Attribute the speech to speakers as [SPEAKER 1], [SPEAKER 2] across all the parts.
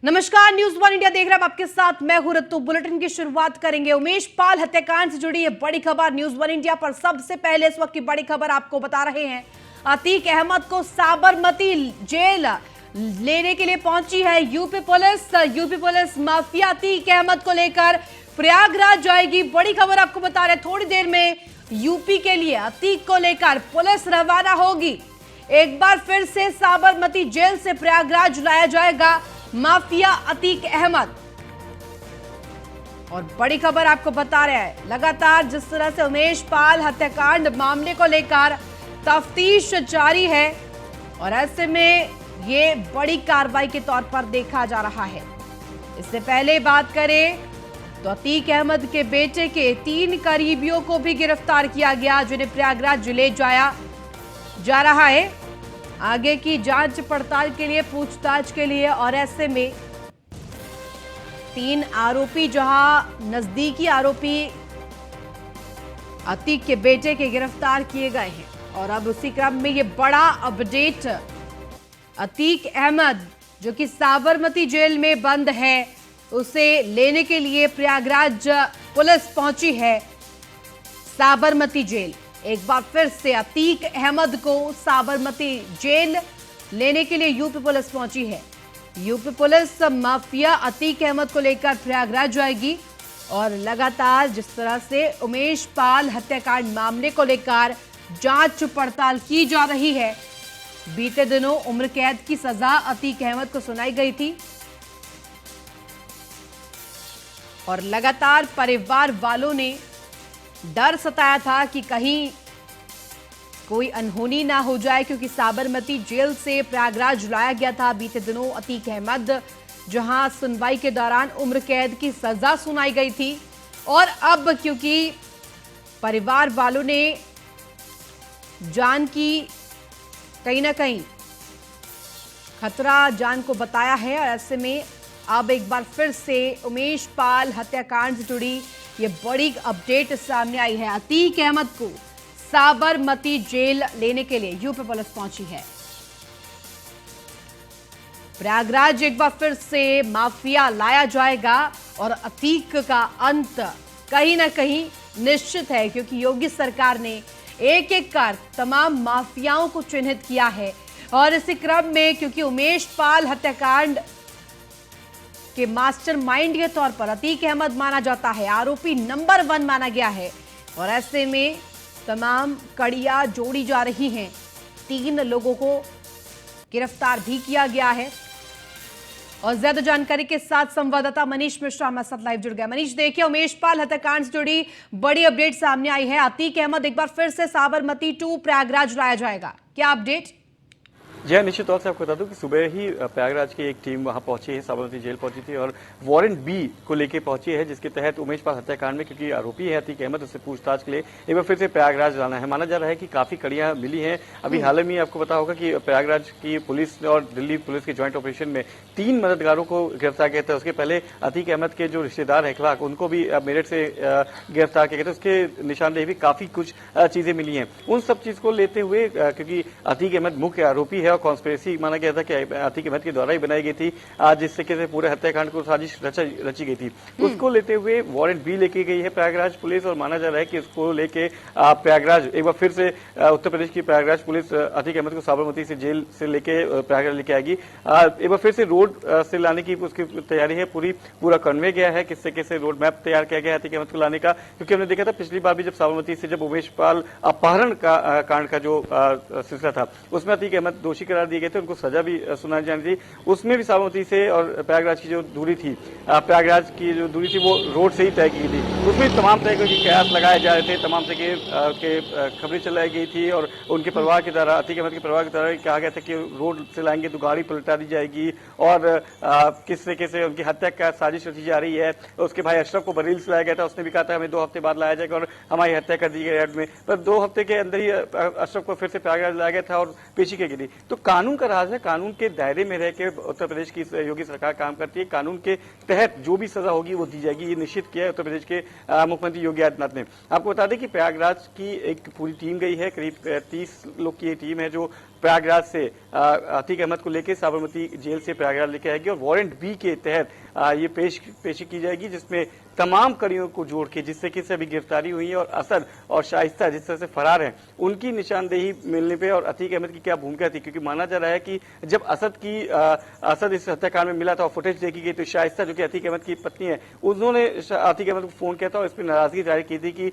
[SPEAKER 1] नमस्कार, news one India देख रहे हैं आप, आपके साथ मैं हूं रत्तू। बुलेटिन की शुरुआत करेंगे उमेश पाल हत्याकांड से जुड़ी ये बड़ी खबर न्यूज वन इंडिया पर। सबसे पहले इस वक्त की बड़ी खबर आपको बता रहे हैं, अतीक अहमद को साबरमती जेल लेने के लिए पहुंची है UP police. UP police mafia Atiq Ahmed को लेकर प्रयागराज जाएगी। बड़ी खबर आपको बता रहे हैं, थोड़ी देर में यूपी के लिए अतीक को लेकर पुलिस रवाना होगी। एक बार फिर से साबरमती जेल से प्रयागराज लाया जाएगा माफिया अतीक अहमद। और बड़ी खबर आपको बता रहे हैं, लगातार जिस तरह से उमेश पाल हत्याकांड मामले को लेकर तफ्तीश जारी है और ऐसे में ये बड़ी कार्रवाई के तौर पर देखा जा रहा है। इससे पहले बात करें तो अतीक अहमद के बेटे के 3 करीबियों को भी गिरफ्तार किया गया, जिन्हें प्रयागराज ले जाया जा रहा है आगे की जांच पड़ताल के लिए, पूछताछ के लिए। और ऐसे में 3 आरोपी, जहां नजदीकी आरोपी अतीक के बेटे के गिरफ्तार किए गए हैं। और अब उसी क्रम में ये बड़ा अपडेट, अतीक अहमद जो कि साबरमती जेल में बंद है, उसे लेने के लिए प्रयागराज पुलिस पहुंची है साबरमती जेल। एक बार फिर से अतीक अहमद को साबरमती जेल लेने के लिए यूपी पुलिस पहुंची है। UP police mafia Atiq Ahmed को लेकर प्रयागराज जाएगी। और लगातार जिस तरह से उमेश पाल हत्याकांड मामले को लेकर जांच पड़ताल की जा रही है, बीते दिनों उम्र कैद की सजा अतीक अहमद को सुनाई गई थी और लगातार परिवार वालों ने डर सताया था कि कहीं कोई अनहोनी ना हो जाए, क्योंकि साबरमती जेल से प्रयागराज लाया गया था बीते दिनों अतीक अहमद, जहां सुनवाई के दौरान उम्र कैद की सजा सुनाई गई थी। और अब क्योंकि परिवार वालों ने जान की कहीं ना कहीं खतरा जान को बताया है, और ऐसे में अब एक बार फिर से उमेश पाल हत्याकांड से जुड़ी ये बड़ी अपडेट सामने आई है। अतीक अहमद को साबरमती जेल लेने के लिए यूपी पुलिस पहुंची है प्रयागराज। एक बार फिर से माफिया लाया जाएगा और अतीक का अंत कहीं ना कहीं निश्चित है, क्योंकि योगी सरकार ने एक एक कर तमाम माफियाओं को चिन्हित किया है। और इसी क्रम में क्योंकि उमेश पाल हत्याकांड के मास्टरमाइंड के तौर पर अतीक अहमद माना जाता है, आरोपी नंबर 1 माना गया है। और ऐसे में तमाम कड़ियां जोड़ी जा रही हैं। 3 लोगों को गिरफ्तार भी किया गया है। और ज्यादा जानकारी के साथ संवाददाता मनीष मिश्रा हमारे साथ लाइव जुड़ गया। मनीष, देखिए उमेश पाल हत्याकांड से जुड़ी बड़ी अपडेट सामने आई है। अतीक अहमद एक बार फिर से साबरमती 2 प्रयागराज लाया जाएगा, क्या अपडेट?
[SPEAKER 2] जी हाँ, निश्चित तौर से आपको बता दूं कि सुबह ही प्रयागराज की एक टीम वहां पहुंची है, साबरमती जेल पहुंची थी और वारंट बी को लेके पहुंची है, जिसके तहत उमेश पाल हत्याकांड में क्योंकि आरोपी है अतीक अहमद, उससे पूछताछ के लिए एक बार फिर से प्रयागराज लाना है। माना जा रहा है कि काफी कड़ियां मिली हैं। अभी हाल ही में आपको पता होगा कि प्रयागराज की पुलिस और दिल्ली पुलिस के ज्वाइंट ऑपरेशन में 3 मददगारों को गिरफ्तार किया था। उसके पहले अतीक अहमद के जो रिश्तेदार है उनको भी मेरठ से गिरफ्तार किया गया था। उसके निशानदेही भी काफी कुछ चीजें मिली हैं। उन सब चीज को लेते हुए क्योंकि अतीक अहमद मुख्य आरोपी है और कॉन्स्पिरेसी माना गया था कि अतीक अहमद के द्वारा ही बनाई गई थी, जिससे कि पूरे हत्याकांड को साजिश रची गई थी। उसको लेते हुए वारंट भी लेके गई है प्रयागराज पुलिस। और माना जा रहा है कि उसको लेके प्रयागराज एक बार फिर से उत्तर प्रदेश की प्रयागराज पुलिस अतीक अहमद को साबरमती से जेल से लेके प्रयागराज लेके आएगी। एक बार फिर से रोड से लाने की उसकी तैयारी है, पूरा कन्वे गया है, किससे कैसे रोड मैप तैयार किया गया है अतीक अहमद को लाने का। क्योंकि हमने देखा था पिछली बार भी जब साबरमती से जब उमेश पाल अपहरण का कांड का जो सिलसिला था, उसमें अतीक अहमद दोषी करार दिए गए थे, उनको सजा भी सुनाई जानी थी। उसमें भी साबरमती से और प्रयागराज की जो दूरी थी, प्रयागराज की जो दूरी थी वो रोड से ही तय की थी। उसमें तमाम तरह के कयास लगाए जा रहे थे, तमाम तरह के खबरें चलाई गई थी। और उनके परिवार के द्वारा, अतीक अहमद के परिवार के द्वारा कहा गया था कि रोड से लाएंगे तो गाड़ी पलटा दी जाएगी और किस तरीके से उनकी हत्या का साजिश रची जा रही है। उसके भाई अशरफ को बरेली से लाया गया था, उसने भी कहा था हमें 2 हफ्ते बाद लाया जाएगा और हमारी हत्या कर दी गई एड में, पर 2 हफ्ते के अंदर ही अशरफ को फिर से प्रयागराज लाया गया था और पेशी की गई। तो कानून का राज है, कानून के दायरे में रह के उत्तर प्रदेश की योगी सरकार काम करती है। कानून के तहत जो भी सजा होगी वो दी जाएगी, ये निश्चित किया है उत्तर प्रदेश के मुख्यमंत्री योगी आदित्यनाथ ने। आपको बता दें कि प्रयागराज की एक पूरी टीम गई है, करीब 30 लोग की टीम है जो प्रयागराज से अतीक अहमद को लेकर साबरमती जेल से प्रयागराज लेके आएगी और वारंट बी के तहत ये पेशी की जाएगी, जिसमें तमाम कड़ियों को जोड़ के जिससे कि अभी गिरफ्तारी हुई है और असद और शाइस्ता जिस तरह से फरार हैं उनकी निशानदेही मिलने पे और अतीक अहमद की क्या भूमिका थी, क्योंकि माना जा रहा है कि जब असद इस हत्याकांड में मिला था और फुटेज देखी गई तो शाइस्ता जो कि अतीक अहमद की पत्नी है उन्होंने अतीक अहमद को फोन किया था और इस पर नाराजगी जाहिर की थी कि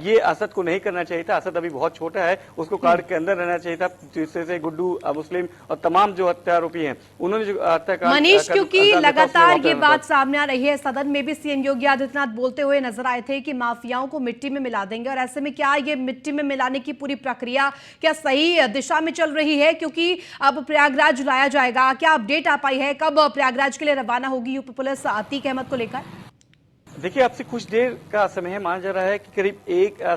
[SPEAKER 2] ये असद को नहीं करना चाहिए था, असद अभी बहुत छोटा है, उसको कार के अंदर रहना चाहिए था। जिससे से गुड्डू मुस्लिम और तमाम जो हत्या आरोपी हैं उन्होंने जो हत्याकांड
[SPEAKER 1] मनीष, क्योंकि लगातार ये बात सामने आ रही है, सदन में भी सीएम योगी आदित्यनाथ बोलते हुए नजर आए थे कि माफियाओं को मिट्टी में मिला देंगे, और ऐसे में क्या ये मिट्टी में मिलाने की पूरी प्रक्रिया क्या सही दिशा में चल रही है? क्योंकि अब प्रयागराज लाया जाएगा, क्या अपडेट आ पाई है, कब प्रयागराज के लिए रवाना होगी यूपी पुलिस अतीक अहमद को लेकर?
[SPEAKER 2] देखिए, अब से कुछ देर का समय है, माना जा रहा है कि करीब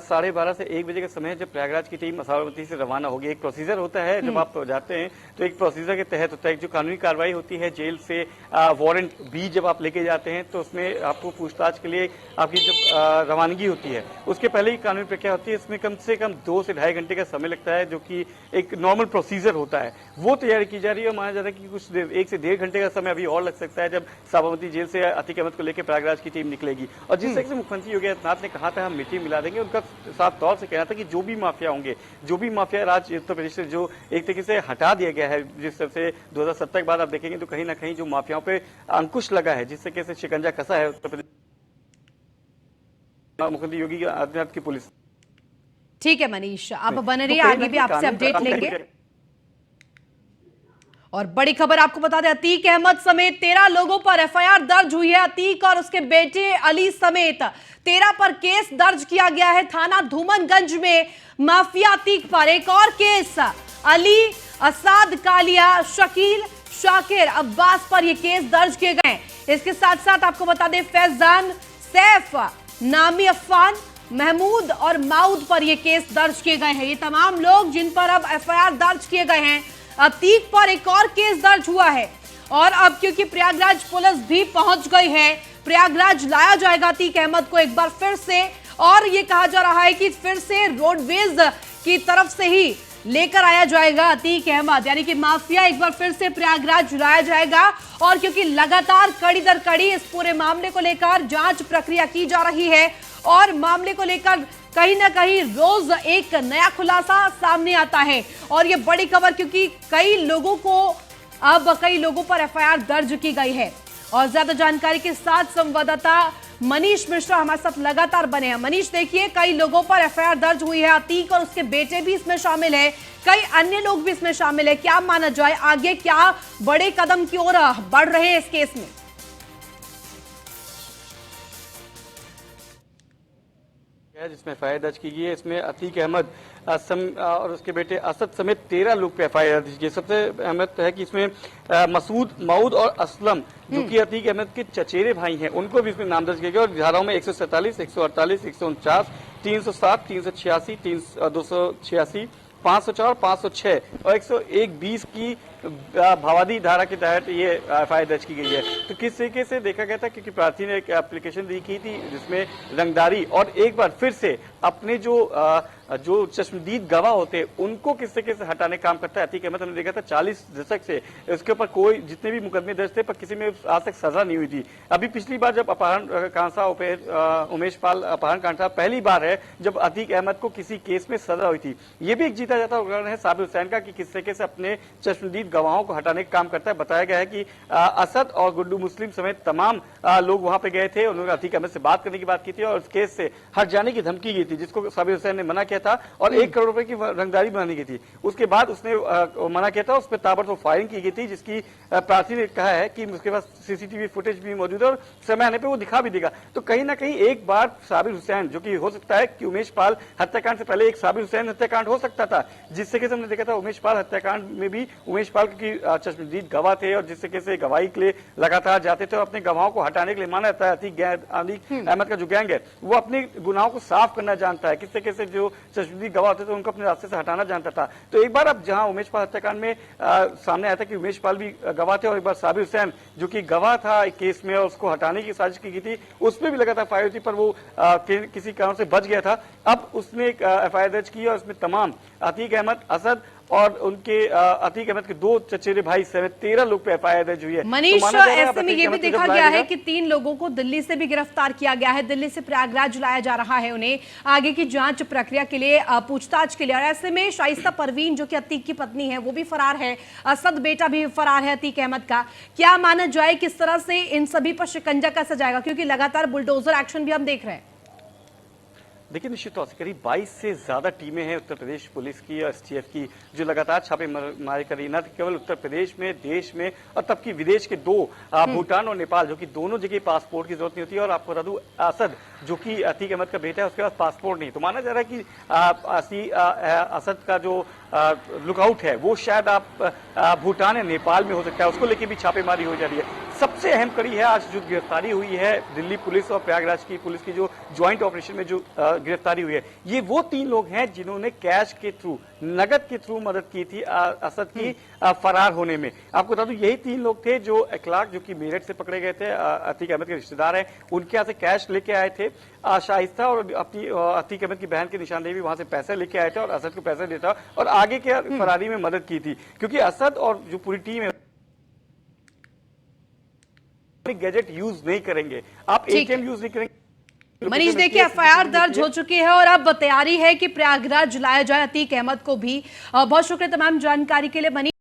[SPEAKER 2] 12:30 से 1 बजे का समय है जब प्रयागराज की टीम साबरमती से रवाना होगी। एक प्रोसीजर होता है जब आप जाते हैं तो एक प्रोसीजर के तहत होता है, जो कानूनी कार्रवाई होती है जेल से वारंट बी जब आप लेके जाते हैं तो उसमें आपको पूछताछ के लिए आपकी जब रवानगी होती है उसके पहले ही कानूनी प्रक्रिया होती है। इसमें कम से कम 2 से ढाई घंटे का समय लगता है, जो कि एक नॉर्मल प्रोसीजर होता है, वो तैयारी की जा रही है। माना जा रहा है कि कुछ 1 से 1.5 घंटे का समय अभी और लग सकता है जब साबरमती जेल से अतीक अहमद को लेकर प्रयागराज की टीम निकलेगी। और जिस तरह से मुख्यमंत्री योगी आदित्यनाथ ने कहा था हम मिट्टी मिला देंगे, उनका साफ तौर से कहना था कि जो भी माफिया होंगे, जो भी माफिया राज्य उत्तर प्रदेश से जो एक तरीके से हटा दिया गया है, जिस तरह से 2017 के बाद आप देखेंगे तो कहीं ना कहीं जो माफियाओं पे अंकुश लगा है, जिस तरीके से शिकंजा कसा है उत्तर प्रदेश मुख्यमंत्री योगी आदित्यनाथ की पुलिस।
[SPEAKER 1] ठीक है मनीष, आप बने रहिए, आगे भी आपसे अपडेट लेंगे। और बड़ी खबर आपको बता दें, अतीक अहमद समेत 13 लोगों पर एफआईआर दर्ज हुई है। अतीक और उसके बेटे अली समेत 13 पर केस दर्ज किया गया है थाना धूमनगंज में। माफिया अतीक पर एक और केस, अली, असाद, कालिया, शकील, शाकिर, अब्बास पर ये केस दर्ज किए गए। इसके साथ साथ आपको बता दें फैजान, सैफ, नामी अफान, महमूद और माउद पर ये केस दर्ज किए गए हैं। ये तमाम लोग जिन पर अब एफआईआर दर्ज किए गए हैं। अतीक पर एक और केस दर्ज हुआ है और अब क्योंकि प्रयागराज पुलिस भी पहुंच गई है, प्रयागराज लाया जाएगा अतीक अहमद को एक बार फिर से। और ये कहा जा रहा है कि फिर से रोडवेज की तरफ से ही लेकर आया जाएगा अतीक अहमद, यानी कि माफिया एक बार फिर से प्रयागराज लाया जाएगा। और क्योंकि लगातार कड़ी दर कड़ी इस पूरे मामले को लेकर जांच प्रक्रिया की जा रही है और मामले को लेकर कहीं ना कहीं रोज एक नया खुलासा सामने आता है। और ये बड़ी खबर, क्योंकि कई लोगों पर एफआईआर दर्ज की गई है। और ज्यादा जानकारी के साथ संवाददाता मनीष मिश्रा हमारे साथ लगातार बने हैं। मनीष, देखिए, कई लोगों पर एफआईआर दर्ज हुई है, अतीक और उसके बेटे भी इसमें शामिल है, कई अन्य लोग भी इसमें शामिल है। क्या माना जाए आगे क्या बड़े कदम की ओर बढ़ रहे हैं इस केस में?
[SPEAKER 2] जिसमें एफआईआर दर्ज की गई है, इसमें अतीक अहमद और उसके बेटे असद समेत 13 लोग पे एफआईआर दर्ज की। सबसे अहमद है कि इसमें मसूद, माउद और असलम जो कि अतीक अहमद के चचेरे भाई हैं, उनको भी इसमें नाम दर्ज किया गया। और धाराओं में 147, 148, 149, 307, 386, 286, 504, 506 और 101-20 की भावादी धारा के तहत ये एफआईआर दर्ज की गई है। तो किस तरीके से देखा गया था, क्योंकि प्रार्थी ने एक एप्लीकेशन दी की थी जिसमें रंगदारी और एक बार फिर से अपने जो चश्मदीद गवाह होते हैं उनको किस तरीके से हटाने का काम करता है अतीक अहमद। हमने देखा था 40 दशक से इसके ऊपर कोई जितने भी मुकदमे दर्ज थे पर किसी में आज तक सजा नहीं हुई थी। अभी पिछली बार जब अपहरण कांड था, उमेश पाल अपहरण कांड था, पहली बार है जब अतीक अहमद को किसी केस में सजा हुई थी। ये भी एक जीता जाता उदाहरण है साबिर हुसैन का कि किस तरीके से अपने चश्मदीद गवाहों को हटाने का काम करता है। बताया गया है कि असद और गुड्डू मुस्लिम समेत तमाम लोग वहां पे गए थे, उन्होंने अतीक अहमद से बात करने की बात की थी और उस केस से हट जाने की धमकी दी थी, जिसको साबिर हुसैन ने मना किया था और 1 करोड़ रुपए की रंगदारी बनानी की थी। उसके बाद उसने मना किया था, उस पर ताबड़तोड़ फायरिंग की गई थी, जिसकी प्रार्थी ने कहा है कि उसके पास सीसीटीवी फुटेज भी मौजूद है और समय आने पर वो दिखा भी देगा। तो कहीं ना कहीं एक बार साबिर हुसैन, जो कि हो सकता है कि उमेश पाल हत्याकांड से पहले एक साबिर हुसैन हत्याकांड हो सकता था, जिस तरीके से हमने देखा था उमेश पाल हत्याकांड में भी उमेश पाल की चश्मदीद गवाह थे और जिस तरीके से गवाही के लिए लगातार जाते थे और अपने गवाहों को हटाने के लिए माना जाता है अतीक अहमद का जो गैंग है वो अपने गुनाहों को साफ करना जानता है, किस तरीके से जो चश्मदीद गवाह होते थे उनको अपने रास्ते से हटाना जानता था। तो एक बार अब जहां उमेश पाल हत्याकांड में सामने आया था कि उमेश पाल भी गवाह थे और एक बार साबिर हुसैन जो कि गवाह था एक केस में और उसको हटाने की साजिश की गई थी, उसमें भी लगातार फायर हुई थी पर वो किसी कारण से बच गया था। अब उसने एक एफआईआर दर्ज की और उसमें तमाम अतीक अहमद, असद और उनके अतीक अहमद के 2 चचेरे भाई समेत 13 लोग पे एफआईआर दर्ज हुई है।
[SPEAKER 1] मनीष,
[SPEAKER 2] तो माना जा रहा है
[SPEAKER 1] ऐसे में
[SPEAKER 2] अतीक
[SPEAKER 1] ये भी
[SPEAKER 2] अहमद को
[SPEAKER 1] देखा
[SPEAKER 2] जब
[SPEAKER 1] गया
[SPEAKER 2] लाया
[SPEAKER 1] है कि 3 लोगों को दिल्ली से भी गिरफ्तार किया गया है, दिल्ली से प्रयागराज लाया जा रहा है उन्हें आगे की जांच प्रक्रिया के लिए, पूछताछ के लिए। और ऐसे में शाइस्ता परवीन जो कि अतीक की पत्नी है वो भी फरार है, असद बेटा भी फरार है अतीक अहमद का। क्या माना जाए किस तरह से इन सभी पर शिकंजा कसा जाएगा, क्योंकि लगातार बुलडोजर एक्शन भी हम देख रहे हैं।
[SPEAKER 2] देखिए, निश्चित तौर से करीब 22 से ज्यादा टीमें हैं उत्तर प्रदेश पुलिस की और एसटीएफ की जो लगातार छापेमारी कर रही है, न केवल उत्तर प्रदेश में, देश में और तब की विदेश के 2 भूटान और नेपाल, जो कि दोनों जगह पासपोर्ट की जरूरत नहीं होती है। और आपको बता दूं, असद जो कि अतीक अहमद का बेटा है, उसके पास पासपोर्ट नहीं, तो माना जा रहा है कि असद का जो लुकआउट है वो शायद भूटान या नेपाल में हो सकता है, उसको लेकर भी छापेमारी हो जा रही है। सबसे अहम कड़ी है आज जो गिरफ्तारी हुई है दिल्ली पुलिस और प्रयागराज की पुलिस की, जो ज्वाइंट ऑपरेशन में जो गिरफ्तारी हुई है, ये वो 3 लोग हैं जिन्होंने कैश के थ्रू, नगद के थ्रू मदद की थी असद की फरार होने में। आपको बता दूं, यही 3 लोग थे जो इखलाक, जो कि मेरठ से पकड़े गए थे, अतीक अहमद के रिश्तेदार हैं, उनके यहाँ से कैश लेके आए थे। शाइस्ता और अपनी अतीक अहमद की बहन की निशानदेही भी वहां से पैसे लेके आए थे और असद को पैसे देता और आगे के फरारी में मदद की थी, क्योंकि असद और जो पूरी टीम है गैजेट यूज नहीं करेंगे, आप एटीएम यूज नहीं करेंगे।
[SPEAKER 1] मनीष, देखिए एफआईआर दर्ज हो चुकी है और अब तैयारी है कि प्रयागराज लाया जाए अतीक अहमद को भी। बहुत शुक्रिया तमाम जानकारी के लिए मनीष।